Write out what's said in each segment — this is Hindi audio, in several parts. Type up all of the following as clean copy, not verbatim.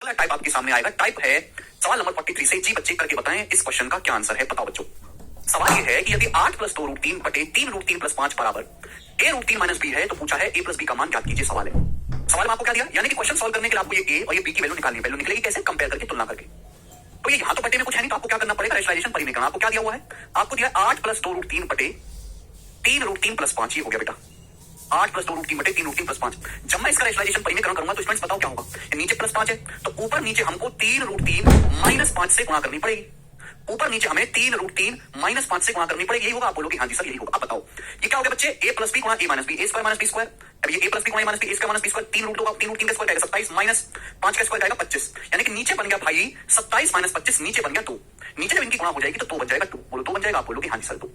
अगला टाइप आपके सामने आएगा। टाइप है सवाल नंबर 43 से। जी बच्चे करके बताएं इस क्वेश्चन का क्या आंसर है। बताओ बच्चों, सवाल ये है कि यदि 8 प्लस 2 रूट 3 बटे 3 रूट 3 प्लस 5 बराबर ए रूट 3 माइनस बी है तो पूछा है ए प्लस बी का मान ज्ञात कीजिए। सवाल है, सवाल में आपको क्या दिया, यानी कि क्वेश्चन सॉल्व करने के लिए आपको ये ए और ये बी की वैल्यू निकालनी है। वैल्यू निकलेगी कैसे, कंपेयर करके, तुलना करके। तो ये यहाँ तो बटे में कुछ है नहीं, तो आपको क्या करना पड़ेगा, रेशनलाइजेशन परिमेय करना। आपको क्या दिया हुआ है, आपको दिया 8 प्लस 2 रूट 3 बटे 3 रूट 3 प्लस 5। ये हो गया बेटा 8 प्लस 2 रूट 3 बटे 3 रूट 3 प्लस 5। जब मैं इसका रेशनलाइजेशन परिमेयकरण करूंगा तो स्टूडेंट्स बताओ क्या होगा, नीचे प्लस 5 है तो ऊपर नीचे हमको 3 रूट 3 माइनस 5 से गुणा करनी पड़ेगी। ऊपर नीचे हमें 3 रूट 3 माइनस 5 से गुणा करनी पड़ेगी। यही होगा। आप बोलोगे हाँ जी सर यही होगा। अब बताओ ये क्या हो गया बच्चे, ए प्लस बी गुणा a minus b, a square minus b square. अब ये ए प्लस बी गुणा a minus b, a square minus b square. 3 root होगा, 3 रूट 3 का स्क्वायर जाएगा 27 माइनस 5 का स्क्वायर जाएगा 25। यानी कि नीचे बन गया भाई 27 माइनस 25, नीचे बन गया 2। नीचे जब इनकी गुणा हो जाएगी तो 2 बन जाएगा। 2 बोलो 2 बन जाएगा। आप बोलोगे हाँ जी सर 2।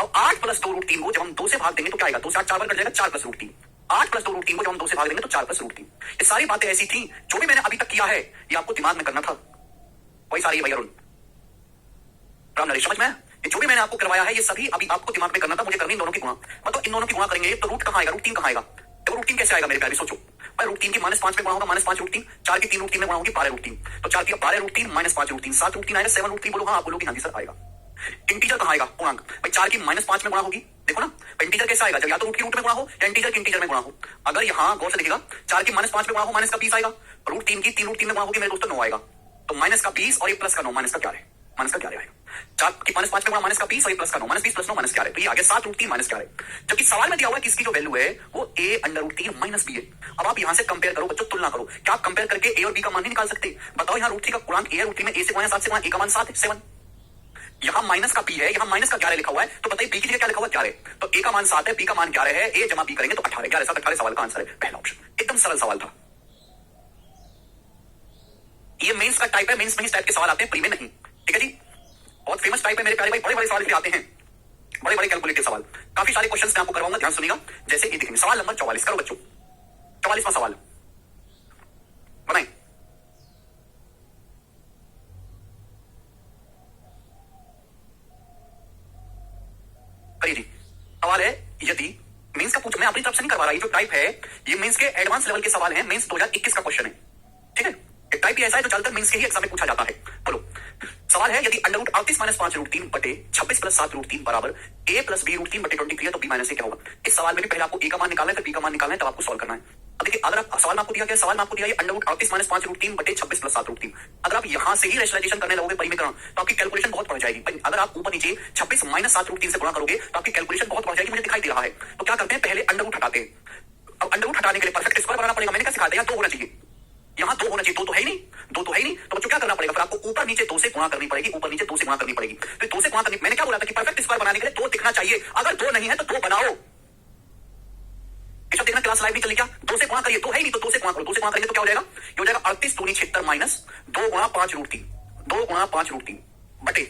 अब 8 प्लस 2 रूट 3 को जब हम 2 से भाग देंगे तो क्या आएगा, 2 से 8 4 बार कट जाएगा, 4 प्लस रूट 3। 8 प्लस 2 रूट 3 को जब हम 2 से भाग देंगे तो 4 प्लस रूट 3। ये सारी बातें ऐसी थी जो भी मैंने अभी तक किया है ये आपको दिमाग में करना था। वही सारी भाई अरुण राम नरेश समझ में, ये जो भी मैंने आपको करवाया है ये सभी अभी आपको दिमाग में करना था। मुझे करनी इन दोनों की गुणा, मतलब इन दोनों की गुणा करेंगे तो रूट कहां आएगा, रूट 3 कहां आएगा। तो रूट 3 कैसे आएगा मेरे प्यारे, सोचो भाई। रूट 3 की माइनस 5 में गुणा होगा, माइनस 5 रूट 3। 4 की 3 रूट 3 में गुणा होगी 12 रूट 3। तो 4 की 12 रूट 3 माइनस 5 रूट 3, 7 रूट 3 आएगा, 7 रूट 3। बोलो हाँ, आप बोलोगे हाँ जी सर आएगा। इंटीजर कहां आएगा, पूर्णांक। भाई 4 की माइनस 5 में गुणा होगी, देखो ना। इंटीजर कैसे आएगा, जब या तो रूट की रूट में गुणा हो या इंटीजर की इंटीजर में गुणा हो। अगर यहाँ गौर से देखिएगा 4 की माइनस 5 में गुणा हो, माइनस का 20 आएगा। रूट 3 की 3 रूट 3 में गुणा होगी मेरे दोस्तों 9 आएगा। तो माइनस का 20 और ये प्लस का 9, माइनस का 11, माइनस का 11 आएगा। 4 की माइनस 5 में गुणा, माइनस का 20 और ये प्लस का 9, माइनस 20 प्लस 9 माइनस 11। तो ये आगे 7 रूट 3 माइनस 11। जबकि सवाल में दिया हुआ है कि इसकी जो वैल्यू है वो a under root 3 minus b है। अब आप यहां से कंपेयर करो बच्चों, तुलना करो। क्या आप कंपेयर करके a और b का मान नहीं निकाल सकते। बताओ यहाँ रूट 3 का गुणांक a है, रूट 3 में a से गुणा 7 से गुणा, a का मान 7 है 7। यहाँ माइनस का b है, यहाँ माइनस का 11 लिखा हुआ है। तो बताइए b की जगह क्या लिखा हुआ है 11। तो a का मान 7 है, b का मान 11 है। a जमा b करेंगे तो 18, 11 7 18। सवाल का आंसर है पहला ऑप्शन। एकदम सरल सवाल था। ये मेंस का टाइप है, मेंस में इस टाइप के सवाल आते हैं, प्री में नहीं। ठीक है जी, बहुत फेमस टाइप है मेरे प्यारे भाई। बड़े बड़े सवाल भी आते हैं, बड़े बड़े कैलकुलेटिव सवाल। काफी सारे क्वेश्चंस मैं आपको करवाऊंगा, ध्यान सुनिएगा। जैसे ये देखेंगे सवाल नंबर 44 करो बच्चों। 44वां सवाल बनाएं। करिए जी। सवाल है यदि मेंस का पूछ, मैं अपनी तरफ से नहीं करवा रहा, ये जो टाइप है ये मेंस के एडवांस लेवल के सवाल हैं। मेंस 2021 का क्वेश्चन है, ठीक है। एक टाइप ही ऐसा है जो ज्यादातर मेंस के ही एग्जाम में पूछा जाता है। बोलो सवाल है यदि अंडर रूट 38 माइनस 5 रूट 3 बटे 26 प्लस 7 रूट 3 बराबर a प्लस बी रूट 3 बटे 23 है तो b माइनस a क्या होगा। इस सवाल में भी पहले आपको a का मान निकालना है, फिर b का मान निकालना है, तब आपको सॉल्व करना है। अब देखिए अगर आप सवाल में आपको दिया गया, सवाल में आपको दिया अंडर रूट 38 माइनस 5 रूट 3 बटे 26 प्लस 7 रूट 3। अगर आप यहां से ही रेशनलाइजेशन करने लगोगे परिमेयकरण तो आपकी कैलकुलेशन बहुत बढ़ जाएगी। अगर आप ऊपर नीचे 26 माइनस 7 रूट 3 से गुणा करोगे तो आपकी कैलकुलेशन बहुत बढ़ जाएगी, मुझे दिखाई दे रहा है। तो क्या करते हैं, पहले अंडर रूट हटाते हैं। अब अंडर रूट हटाने के लिए परफेक्ट स्क्वायर बनाना पड़ेगा। मैंने क्या सिखाया, यहाँ 2 होना चाहिए, यहाँ 2 होना चाहिए। 2 तो है ही नहीं, 2 तो है ही नहीं। तो बच्चों क्या करना पड़ेगा, फिर आपको ऊपर नीचे 2 से गुणा करनी पड़ेगी, ऊपर नीचे 2 से गुणा करनी पड़ेगी। तो 2 से गुणा करनी, मैंने क्या बोला था कि परफेक्ट स्क्वायर बनाने के लिए 2 दिखना चाहिए। अगर 2 नहीं है तो 2 बनाओ। ऐसा देखना क्लास लाइव नहीं चली क्या, 2 से गुणा करिए, 2 है ही नहीं तो 2 से गुणा करो। 2 से गुणा करेंगे तो क्या हो जाएगा, ये हो जाएगा 38 दूनी 76 माइनस 2 गुणा 5 रूट 3, 2 गुणा 5 रूट 3 बटे,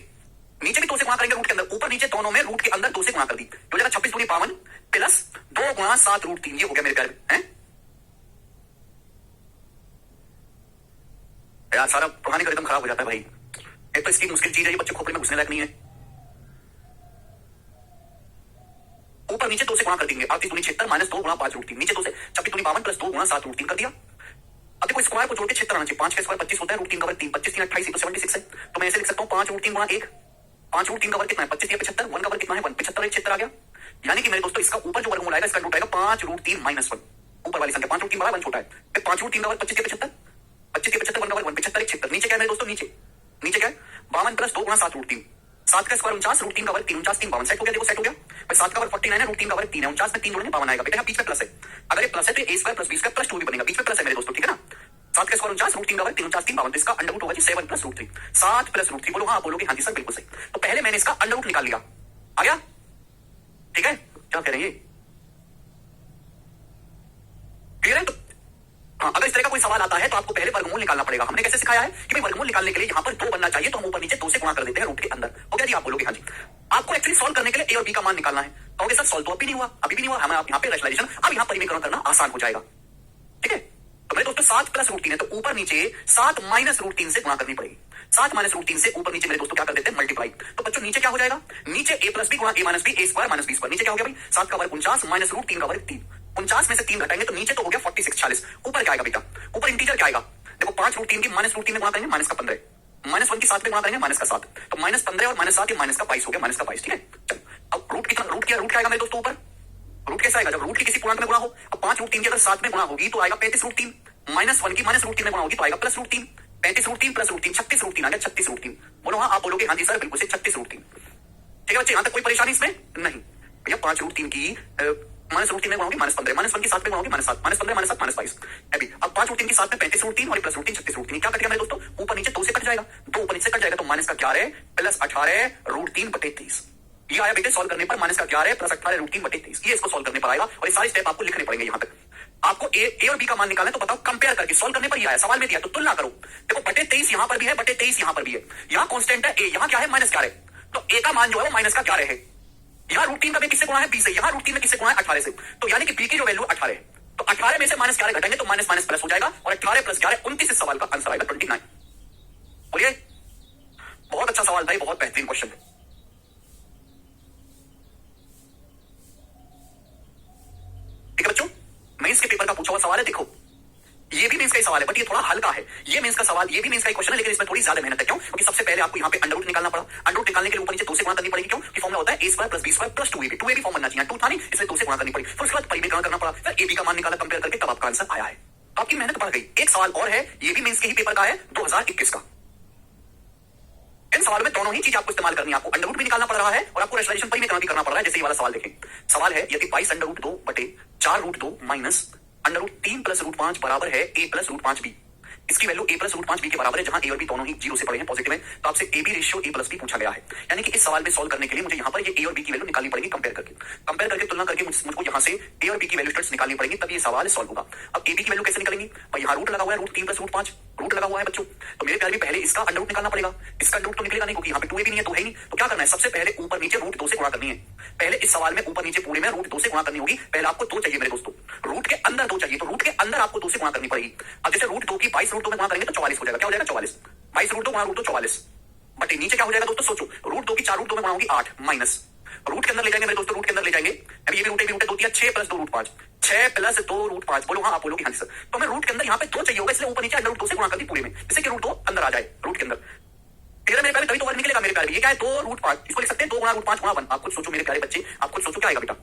नीचे भी 2 से गुणा करेंगे रूट के अंदर, ऊपर नीचे दोनों में रूट के अंदर 2 से गुणा कर दी, हो जाएगा 26 दूनी 52 प्लस 2 गुणा 7 रूट 3। ये हो गया मेरे प्यारे हैं यार। सारा पढ़ाने का एकदम खराब हो जाता है भाई। एक तो इसकी मुश्किल चीज है, ये बच्चे खोपड़ी में घुसने लायक नहीं है। ऊपर नीचे 2 से गुणा कर देंगे, 38 दूनी 76 माइनस 2 गुणा 5 रूट 3, नीचे 2 से 26 दूनी 52 प्लस 2 गुणा 7 रूट 3 कर दिया। अब देखो स्क्वायर को जोड़ के 76 आना चाहिए। 5 का स्क्वायर 25 होता है, रूट 3 का वर्ग 3, 25 3 28 तो 76 है। तो मैं ऐसे लिख सकता हूँ 5 रूट 3 गुणा 1, 5 रूट 3 का वर्ग कितना है 25 या 75, 1 का वर्ग कितना है 1, 75 एक 76 आ गया। यानी कि मेरे दोस्तों इसका ऊपर जो वर्गमूल आएगा इसका रूट आएगा 5 रूट 3 माइनस 1। ऊपर वाली संख्या 5 रूट 3 बड़ा 1 छोटा है, फिर 5 रूट 3 का वर्ग 25 या 75, 25 के 75 1 का वर्ग 1, 75 एक 76। नीचे क्या है मेरे दोस्तों, नीचे क्या है 52 प्लस 2 गुणा 7 रूट 3, 7 का स्क्वायर 49, रूट 3 का वर्ग 3, 49 3 52 सेट हो गया। देखो सेट हो गया भाई। 7 का वर्ग 49 है, रूट 3 का वर्ग 3 है, 49 में 3 जोड़ेंगे 52 आएगा। बेटा यहाँ बीच में प्लस है, अगर ये प्लस है तो a square plus b square plus 2 भी बनेगा, बीच में प्लस है मेरे दोस्तों, ठीक है ना। 7 का स्क्वायर 49, रूट 3 का वर्ग 3, 49 3 52, तो इसका अंडर रूट होगा जी 7 प्लस रूट 3, 7 प्लस रूट 3। बोलो हाँ, बोलोगे हाँ जी सर बिल्कुल सही। तो पहले मैंने इसका अंडर रूट निकाल लिया, आ गया, ठीक है। क्या कह रहे हैं, क्लियर है। तो हाँ, अगर इस तरह का कोई सवाल आता है तो आपको पहले वर्गमूल निकालना पड़ेगा। हमने कैसे सिखाया है कि भाई वर्गमूल निकालने के लिए यहाँ पर 2 बनना चाहिए, तो हम ऊपर नीचे 2 से गुणा कर देते हैं रूट के अंदर। हो गया जी, आप बोलोगे हाँ जी। आपको एक्चुअली सॉल्व करने के लिए a और b का मान निकालना है। कहोगे सर सॉल्व तो अभी नहीं हुआ, अभी भी नहीं हुआ, हमें यहाँ पे रेशनलाइजेशन, अब यहाँ परिमेयकरण करना आसान हो जाएगा, ठीक है। तो मेरे दोस्तों 7 प्लस रूट 3 है, तो ऊपर नीचे 7 माइनस रूट 3 से गुणा करनी पड़ेगी। 7 माइनस रूट 3 से ऊपर नीचे मेरे दोस्तों क्या कर देते हैं मल्टीप्लाई। तो बच्चों नीचे क्या हो जाएगा, नीचे a प्लस बी गुणा a minus b, a square minus b square. नीचे क्या हो गया भाई, 7 का वर्ग 49 माइनस रूट 3 का वर्ग 3, 49 में से 3 घटाएंगे तो नीचे तो हो गया 46 46। ऊपर क्या आएगा बेटा, ऊपर इंटीजर क्या आएगा, देखो 5√3 की -√3 में गुणा करेंगे माइनस का 15, -1 की 7 में गुणा करेंगे माइनस का 7, तो -15 और -7 ये माइनस का 22 हो गया, माइनस का 22। ठीक है, चलो अब रूट कितना, रूट आएगा मेरे दोस्तों ऊपर। रूट कैसा आएगा, जब रूट की किसी पूर्णांक में गुणा हो। अब 5√3 की अगर 7 में गुणा होगी तो आएगा 35√3, -1 की -√3 में गुणा होगी तो आएगा +√3, 35√3 +√3 36√3 आ गया, 36√3। बोलो हाँ, आप बोलोगे हाँ जी सर बिल्कुल से 36√3। ठीक है बच्चे, यहां तक कोई परेशानी इसमें नहीं। भैया 5√3 की -√3 में गुणा होगी -15, -1 की 7 में गुणा होगी -7, -15 -7 -22। अभी अब 5√3 की 7 में 35√3 और +√3 36√3, क्या कट गया मेरे दोस्तों, ऊपर नीचे 2 से कट जाएगा, 2 ऊपर नीचे कट जाएगा तो माइनस का 11 +18√3/23। ये आया बेटे सॉल्व करने पर -11 +18√3/23। ये इसको सॉल्व करने पर आएगा और ये सारे स्टेप आपको लिखने पड़ेंगे। यहां तक आपको ए और बी का मान निकालना है, तो बताओ कंपेयर करके सॉल्व करने पर ये आया, सवाल में दिया तो तुलना करो। देखो बटे 23 यहां पर भी है, बटे 23 यहां पर भी है, यहां कांस्टेंट है ए, यहां क्या है -11, तो ए का मान जो है वो -11 है। यहां √3 का भी किससे गुणा है, बी से, यहां √3 में किससे गुणा है 18 से, तो यानी कि बी की जो वैल्यू 18 है, तो 18 में से -11 घटेंगे तो माइनस माइनस प्लस हो जाएगा और 18 + 11 29 इस सवाल का आंसर आएगा 29। बोलिए, बहुत अच्छा सवाल था, बहुत बेहतरीन क्वेश्चन है। ठीक है बच्चों, मेंस के पेपर का पूछा हुआ सवाल है। देखो ये भी मेंस का ही सवाल है बट ये थोड़ा हल्का है। ये मेंस का सवाल, ये भी मेंस का ही क्वेश्चन है लेकिन इसमें थोड़ी ज्यादा मेहनत है। क्यों? क्योंकि सबसे पहले आपको यहाँ पे अंडर रूट निकालना पड़ा। अंडर रूट निकालने के लिए ऊपर नीचे 2 से गुणा करनी पड़ेगी। क्यों? कि फॉर्मूला होता है a² + b² + 2ab। 2ab form बनना चाहिए, 2 था नहीं इसलिए 2 से गुणा करनी पड़ी। फिर उसके बाद परिमेय करना पड़ा, फिर ab का मान निकाला कंपेयर करके, तब आपका आंसर आया है। तो आपकी मेहनत बढ़ गई। एक सवाल और है, ये भी मेंस के ही पेपर का है 2021 का। इन सवालों में दोनों ही चीज आपको इस्तेमाल करनी है। आपको अंडर रूट भी निकालना पड़ रहा है और आपको रेशनलाइजेशन परिमेय करना भी करना पड़ रहा है। जैसे ये वाला सवाल देखें, सवाल है यदि 22√2/4√2 माइनस √3 + √5 बराबर है a + √5b। इसकी वैल्यू a + √5b के बराबर है, जहां a और b दोनों ही 0 से पड़े हैं, पॉजिटिव है, तो आपसे ab रेशियो a + b पूछा गया है। यानी कि इस सवाल में सॉल्व करने के लिए मुझे यहाँ पर ये a और b की वैल्यू निकालनी पड़ेगी कंपेयर करके तुलना करके मुझको यहाँ से a और b की वैल्यू स्टेट्स निकालनी पड़ेगी, तब ये सवाल सॉल्व होगा। अब ab की वैल्यू कैसे निकलेंगी भाई, यहाँ रूट लगा हुआ है, √3 + √5 रूट लगा हुआ है बच्चों, तो मेरे प्यार भी पहले इसका अंडर रूट निकालना पड़ेगा। इसका अंडर रूट तो निकलेगा नहीं क्योंकि यहाँ पे 2ab नहीं है, तो है नहीं। तो क्या करना है, सबसे पहले ऊपर नीचे √2 से गुणा करनी है। पहले इस सवाल में ऊपर नीचे पूरे में √2 से गुणा करनी होगी। पहले आपको 2 चाहिए मेरे दोस्तों, रूट के अंदर 2 चाहिए, तो रूट के अंदर आपको 2 से गुणा करनी पड़ेगी। अब जैसे √2 की 22√2 में गुणा करेंगे तो 44 हो जाएगा। क्या हो जाएगा 44, 22√2 गुणा √2 44 बटे नीचे क्या हो जाएगा दोस्तों, सोचो √2 की 4√2 में गुणा होगी 8 माइनस रूट के अंदर ले जाएंगे मेरे दोस्तों, रूट के अंदर ले जाएंगे। अब ये भी रूट 2 दिया, 6 + 2 √5, 6 + 2 √5। बोलो हाँ, आप बोलोगे हाँ जी सर। तो मैं रूट के अंदर यहाँ पे 2 चाहिए होगा, इसलिए ऊपर नीचे अंडर रूट 2 से गुणा कर दी पूरे में, जिससे कि √2 अंदर आ जाए रूट के अंदर। तेरा मेरे प्यारे तभी तो वर्ग निकलेगा मेरे प्यारे। ये क्या है 2 √5, इसको लिख सकते हैं 2 × √5 × 1। आप खुद सोचो मेरे प्यारे बच्चे, आप खुद सोचो क्या आएगा बेटा,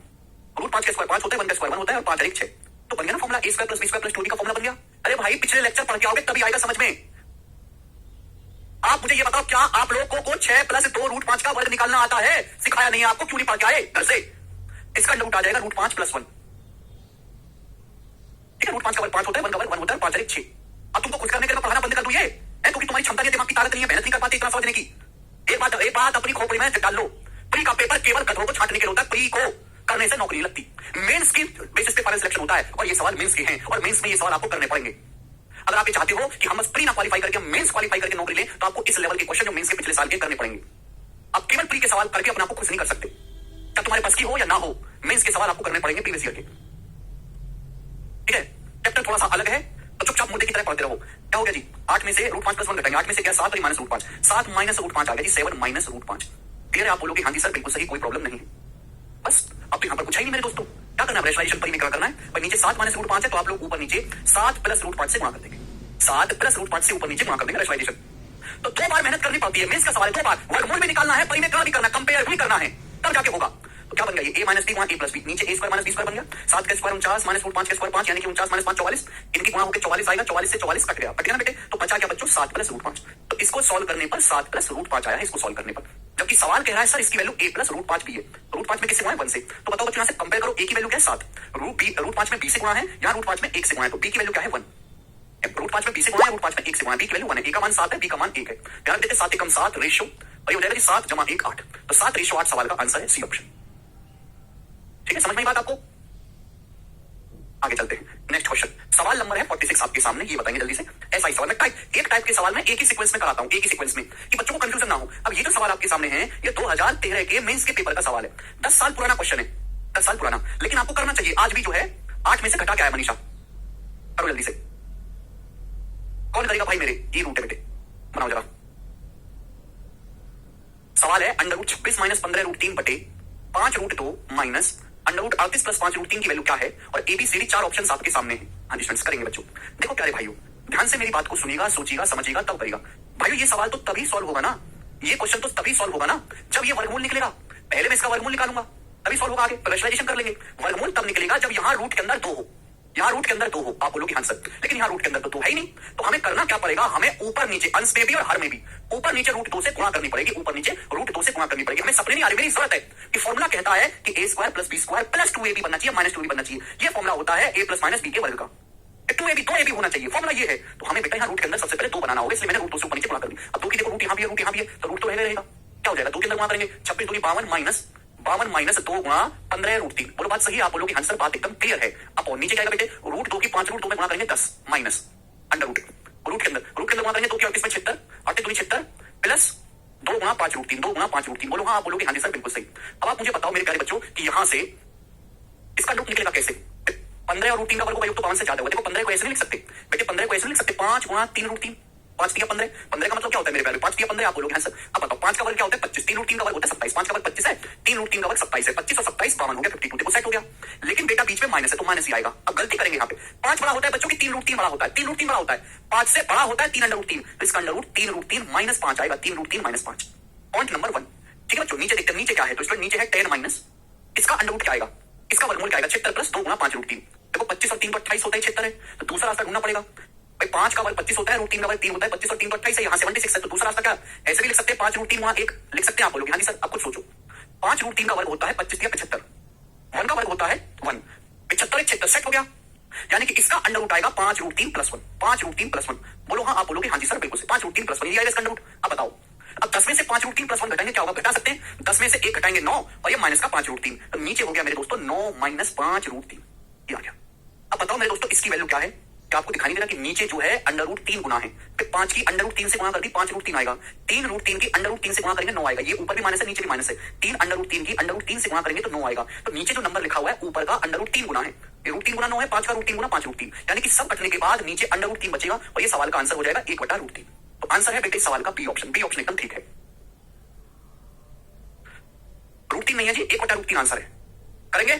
√5 का स्क्वायर 5 होता है, 1 का स्क्वायर 1 होता है और 5 × 6, तो बन गया ना फॉर्मूला a² + b² + 2b का फॉर्मूला बन गया। अरे भाई पिछले लेक्चर पढ़ के आओगे तभी आएगा समझ में। आप मुझे ये बताओ, क्या आप लोगों को 6 + 2 √5 का वर्ग निकालना आता है? सिखाया नहीं है आपको, क्यों नहीं पढ़ के आए घर से? इसका अंडर रूट आ जाएगा √5 + 1। ठीक है, √5 का वर्ग 5 होता है, 1 का वर्ग 1 होता है, 5 × 6। अब तुमको खुश करने के लिए पढ़ाना बंद कर दूं ये है, क्योंकि तुम्हारी क्षमता नहीं, दिमाग की ताकत नहीं है, मेहनत नहीं कर पाती इतना समझने की। एक बात अपनी खोपड़ी में डाल लो, प्री का पेपर केवल गधों को छांटने के लिए होता है, प्री को करने से नौकरी लगती। मेंस की बेसिस पे फाइनल सिलेक्शन होता है और ये सवाल मेंस के हैं और मेंस में ये सवाल आपको करने पड़ेंगे। अगर आप ये चाहते हो कि हम बस प्री ना क्वालीफाई करके मेंस क्वालीफाई करके नौकरी लें, तो आपको इस लेवल के क्वेश्चन जो मेंस के पिछले साल के करने पड़ेंगे। आप केवल प्री के सवाल करके अपने आप को खुश नहीं कर सकते, चाहे तुम्हारे पास की हो या ना हो, मेंस के सवाल आपको करने पड़ेंगे प्रीवियस ईयर के। ठीक है, चैप्टर थोड़ा सा अलग है तो चुपचाप मुद्दे की तरह पढ़ते रहो। क्या हो गया जी, 8 में से √5 + 1 घटाएंगे, 8 में से क्या 7 और -√5, 7 - √5 आ गया जी 7 - √5। क्लियर है? आप बोलोगे हाँ जी सर बिल्कुल सही, कोई प्रॉब्लम नहीं है। बस अब तो यहाँ पर कुछ है नहीं मेरे दोस्तों, क्या करना है, रेशनलाइजेशन परिमेय करना है। पर नीचे 7 - √5 है तो आप लोग ऊपर नीचे 7 + √5 से गुणा कर देंगे, 7 + √5 से ऊपर नीचे गुणा कर देंगे रेशनलाइजेशन। तो 2 बार मेहनत करनी पड़ती है, मेंस का सवाल है 2 बार, वर्गमूल भी निकालना है, परिमेय भी करना, कंपेयर भी करना है, तब जाके होगा। तो क्या बन गया ये a - b = a + b, नीचे a² - b² बन गया, 7 का स्क्वायर 49 -√5 का स्क्वायर 5, यानी कि 49 - 5 44, इनकी गुणा होकर 44 आएगा, 44 से 44 कट गया, कट गया ना बेटे, तो बचा क्या बच्चों 7 + √5। तो इसको सॉल्व करने पर 7 + √5 आया है, इसको सॉल्व करने पर, जबकि सवाल कह रहा है सर इसकी वैल्यू a + √5 भी है। √5 में किससे गुणा है 1 से, तो बताओ बच्चों यहाँ से कंपेयर करो, a की वैल्यू क्या है 7, √5 में b से गुणा है, यहाँ √5 में 1 से गुणा है, तो b की वैल्यू क्या है 1। √5 में b से गुणा है, √5 में 1 से गुणा है, b की वैल्यू 1 है, a का मान 7 है, b का मान 1 है। ध्यान देते 7 × 7 रेशियो, और ये हो जाएगा 7 + 1 8, तो 7:8 सवाल का आंसर है सी ऑप्शन। ठीक है, समझ में आई बात आपको? आगे चलते हैं, नेक्स्ट क्वेश्चन, सवाल नंबर है 46 आपके सामने, ये बताएंगे जल्दी से। ऐसा ही सवाल में एक टाइप के सवाल में एक ही सीक्वेंस में कराता हूं, एक ही सीक्वेंस में, कि बच्चों को कंफ्यूजन ना हो। अब ये जो सवाल आपके सामने है ये 2013 के मेंस के पेपर का सवाल है, 10 साल पुराना क्वेश्चन है, 10 साल पुराना, लेकिन आपको करना चाहिए आज भी जो है 8 में से घटा क्या है मनीषा, करो जल्दी से, कौन करेगा भाई मेरे, ये रूट है बेटे, बनाओ जरा। सवाल है √26 - 15√3 बटे 5√2 माइनस √38 + 5√3 की वैल्यू क्या है, और ABCD 4 ऑप्शन आपके सामने हैं। हाँ जी स्टूडेंट्स करेंगे बच्चों। देखो प्यारे भाइयों, ध्यान से मेरी बात को सुनिएगा, सोचिएगा, समझिएगा, तब करिएगा। भाई ये सवाल तो तभी सॉल्व होगा ना, ये क्वेश्चन तो तभी सॉल्व होगा ना जब ये वर्गमूल निकलेगा। पहले मैं इसका वर्गमूल निकालूंगा, तभी सॉल्व होगा। आगे रेशनलाइजेशन कर लेंगे। वर्गमूल तब निकलेगा जब यहाँ रूट के अंदर 2 हो, यहाँ रूट के अंदर 2 हो। आप बोलोगे आंसर, लेकिन यहाँ रूट के अंदर तो 2 है ही नहीं। तो हमें करना क्या पड़ेगा, हमें ऊपर नीचे अंश में भी और हर में भी ऊपर नीचे रूट 2 से गुणा करनी पड़ेगी, ऊपर नीचे रूट 2 से गुणा करनी पड़ेगी। हमें सपने नहीं आ रही, मेरी जरूरत है कि फॉर्मुला कहता है कि a square plus b square plus 2ab बनना चाहिए, माइनस 2b बनना चाहिए। ये फॉर्मुला होता है a प्लस माइनस b के वर्ग का। 2ab होना चाहिए, फॉर्मुला ये है। तो हमें बेटा यहाँ रूट के अंदर सबसे पहले 2 बनाना होगा, इसलिए मैंने रूट 2 से ऊपर नीचे गुणा कर दी। अब 2 की देखो रूट यहाँ भी है, रूट यहाँ भी है, तो रूट तो रहेगा। क्या हो जाएगा, 2 के अंदर गुणा करेंगे, 26 दूनी 52 माइनस 2 गुणा 15 रूट 3। बोलो बात सही है, आप बोलोगे आंसर, बात एकदम क्लियर है। अब और नीचे जाएगा बेटे, रूट 2 की 5 रूट 2 में गुणा करेंगे 10 माइनस अंडर रूट के अंदर गुणा करेंगे 2 की 38 में 76, 38 दूनी 76 प्लस 2 गुणा 5 रूट 3, 2 गुणा 5 रूट 3। बोलो हाँ, आप बोलोगे हाँ जी सर बिल्कुल सही। अब आप मुझे बताओ मेरे प्यारे बच्चों कि यहां से इसका रूट निकलेगा कैसे। 15 और रूट 3 का वर्ग तो 52 से ज्यादा होगा। देखो 15 को ऐसे नहीं लिख सकते बेटे, 15 को ऐसे नहीं लिख सकते, 5 गुणा 3 रूट 3, 5 3 15। 15 का मतलब क्या होता है मेरे प्यारे, 5 3 15। आप बोलोगे आंसर। अब बताओ 5 का वर्ग क्या होता है, 25। 3 रूट 3 का वर्ग होता है 27, 5 का वर्ग 25 है, 3 रूट 3 का वर्ग 27 है, 25 और 27 52 हो गया, 52। देखो सेट हो गया। लेकिन बेटा बीच में माइनस है तो माइनस ही आएगा। अब गलती करेंगे यहाँ पे, 5 बड़ा होता है बच्चों की 3 रूट 3 बड़ा होता है, 3 रूट 3 बड़ा होता है, 5 से बड़ा होता है 3 अंडर रूट 3, तो इसका अंडर रूट 3 रूट 3 माइनस 5 आएगा, 3 रूट 3 माइनस 5। Point number 1। ठीक है बच्चों, नीचे देखते हैं नीचे क्या है। तो नीचे है 10 माइनस, इसका अंडर रूट क्या आएगा, इसका वर्गमूल क्या आएगा, 76 प्लस 2 गुणा 5 रूट 3। देखो 25 और 3 तो 28 होता है, 76 है, तो दूसरा रास्ता ढूंढना पड़ेगा। भाई 5 का वर्ग 25 होता है, रूट 3 का वर्ग 3 होता है, 25 और 3 तो 28 है, यहाँ 76 है, तो दूसरा रास्ता क्या ऐसे भी लिख सकते हैं, 5 रूट 3 वहां 1 लिख सकते हैं। आप बोलोगे हाँ जी सर, अब कुछ सोचो। 5 रूट 3 का वर्ग होता है 25 या 75, 1 का वर्ग होता है 1, 75 76 सेट हो गया। यानी कि इसका अंडर रूट आएगा 5 रूट 3 प्लस 1, 5 रूट 3 प्लस 1। बोलो हाँ, आप बोलोगे हाँ जी सर बिल्कुल से, 5 रूट 3 प्लस 1 ये आएगा इसका अंडर रूट। अब बताओ, अब 10 में से 5 रूट 3 प्लस 1 घटाएंगे, क्या होगा, घटा सकते हैं। 10 में से 1 घटाएंगे 9, और ये माइनस का 5 रूट 3, तो नीचे हो गया मेरे दोस्तों 9 माइनस 5 रूट 3, ये आ गया। अब बताओ मेरे दोस्तों इसकी वैल्यू क्या है, क्या आपको दिखाई नहीं दे रहा कि नीचे जो है अंडर रूट 3 गुना है, फिर 5 की अंडर रूट 3 से गुणा कर दी, 5 रूट 3 आएगा, 3 रूट 3 की अंडर रूट 3 से गुणा करेंगे 9 आएगा। ये ऊपर भी माइनस है, नीचे भी माइनस है, 3 अंडर रूट 3 की अंडर रूट 3 से गुणा करेंगे तो 9 आएगा। तो नीचे जो नंबर लिखा हुआ है ऊपर का अंडर रूट 3 गुना है, ये रूट 3 गुना 9 है, 5 का रूट 3 गुना 5 रूट 3, यानी कि सब कटने के बाद नीचे अंडर रूट 3 बचेगा, और ये सवाल का आंसर हो जाएगा 1/√3। तो आंसर है बेटे इस सवाल का बी ऑप्शन, बी ऑप्शन एकदम ठीक है। रूट 3 नहीं है जी, 1/√3 आंसर है। करेंगे,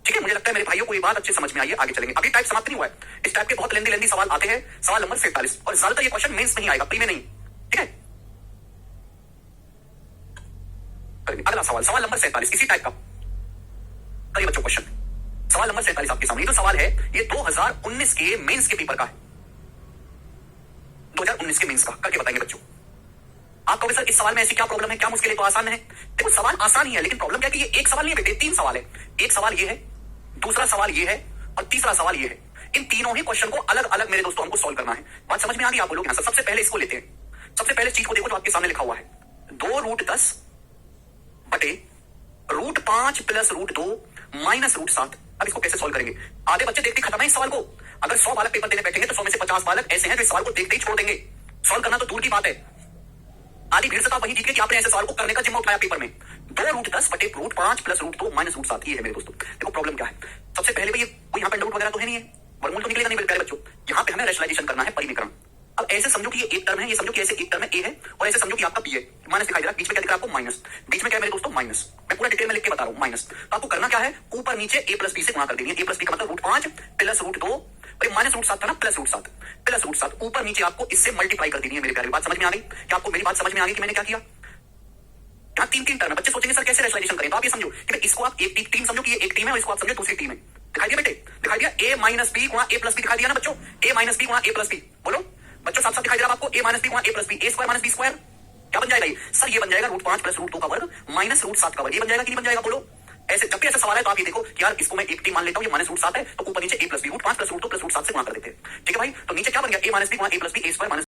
ठीक है। मुझे लगता है मेरे भाइयों को ये बात अच्छे समझ में आई है, आगे चलेंगे। अभी टाइप समाप्त नहीं हुआ है, इस टाइप के बहुत लेंदी सवाल आते हैं। सवाल नंबर 47, और ज्यादातर ये क्वेश्चन मेंस नहीं आएगा, प्री में नहीं, ठीक है। अगला सवाल, सवाल नंबर 47 इसी टाइप का। करिए बच्चों क्वेश्चन, सवाल नंबर 47 आपके सामने। ये जो सवाल है ये 2019 के मेंस के पेपर का है, 2019 के मेंस का, करके बताएंगे बच्चों। आप कहोगे सर इस सवाल में ऐसी क्या प्रॉब्लम है, क्या मुश्किल है, तो आसान है। देखो सवाल आसान ही है, लेकिन प्रॉब्लम क्या है कि ये एक सवाल नहीं है बेटे, 3 सवाल है। एक सवाल ये है, दूसरा सवाल ये है, और तीसरा सवाल ये है। इन तीनों ही क्वेश्चन को अलग अलग मेरे दोस्तों हमको सॉल्व करना है। बात समझ में आ गई, आप बोलोगे आंसर। सबसे पहले इसको लेते हैं, सबसे पहले चीज को देखो जो आपके सामने लिखा हुआ है, 2√10 बटे √5 प्लस √2 माइनस √7। अब इसको कैसे सॉल्व करेंगे। आधे बच्चे देखते खत्म है इस सवाल को। अगर 100 बालक पेपर देने बैठेंगे तो 100 में से 50 बालक ऐसे हैं जो इस सवाल को देखते ही छोड़ देंगे। सॉल्व करना तो दूर की बात है, आधी भीड़ से तो आप वही जीत गए कि आपने ऐसे सवाल को करने का जिम्मा उठाया पेपर में। 2√10 बटे √5 प्लस √2 माइनस √7, ये है मेरे दोस्तों। देखो प्रॉब्लम क्या है, सबसे पहले भाई कोई यहाँ पे अंडर रूट वगैरह तो है नहीं है, वर्गमूल तो निकलेगा नहीं मेरे प्यारे बच्चों। यहाँ पे हमें रेशनलाइजेशन करना है, परिमीकरण। अब ऐसे समझो कि ये एक टर्म है, ये समझो कि ऐसे एक टर्म है ए है, और ऐसे समझो कि आपका बी है, माइनस दिखाई दे रहा है, बीच में क्या दिख रहा है आपको, माइनस। बीच में क्या है मेरे दोस्तों, माइनस। मैं पूरा डिटेल में लिख के बता रहा हूँ, माइनस। तो आपको करना क्या है, ऊपर नीचे a प्लस बी से गुणा कर देंगे। a प्लस बी का मतलब √5 प्लस √2, माइनस √7 था ना, प्लस √7 ऊपर नीचे आपको इससे मल्टीप्लाई कर देनी है मेरे प्यारे। बात समझ में आ गई क्या आपको, मेरी बात समझ में आ गई कि मैंने क्या किया। यहाँ 3 टर्म है, बच्चे सोचेंगे सर कैसे रेशनलाइजेशन करें। तो आप ये समझो कि इसको आप एक टीम समझो कि ये एक टीम है, और इसको आप समझो दूसरी टीम है। दिखाई दिया बेटे, दिखाई दिया a माइनस बी गुणा a प्लस बी, दिखाई दिया ना बच्चों, a माइनस बी गुणा a प्लस बी। बोलो बच्चों, साफ साफ दिखाई दे रहा है आपको, a माइनस बी गुणा a plus b, a square minus b square. क्या बन जाएगा ये सर, ये बन जाएगा √5 प्लस √2 का वर्ग माइनस √7 का वर्ग। ये बन जाएगा कि नहीं बन जाएगा, बोलो। ऐसे जब भी ऐसा सवाल है तो आप ये देखो कि यार इसको मैं एक टीम मान लेता हूँ, ये माइनस √7 है, तो ऊपर नीचे a plus b, √5 plus √2 plus √7 से गुणा कर देते हैं। ठीक है भाई, तो नीचे क्या बन गया, a माइनस बी गुणा a plus b, a square minus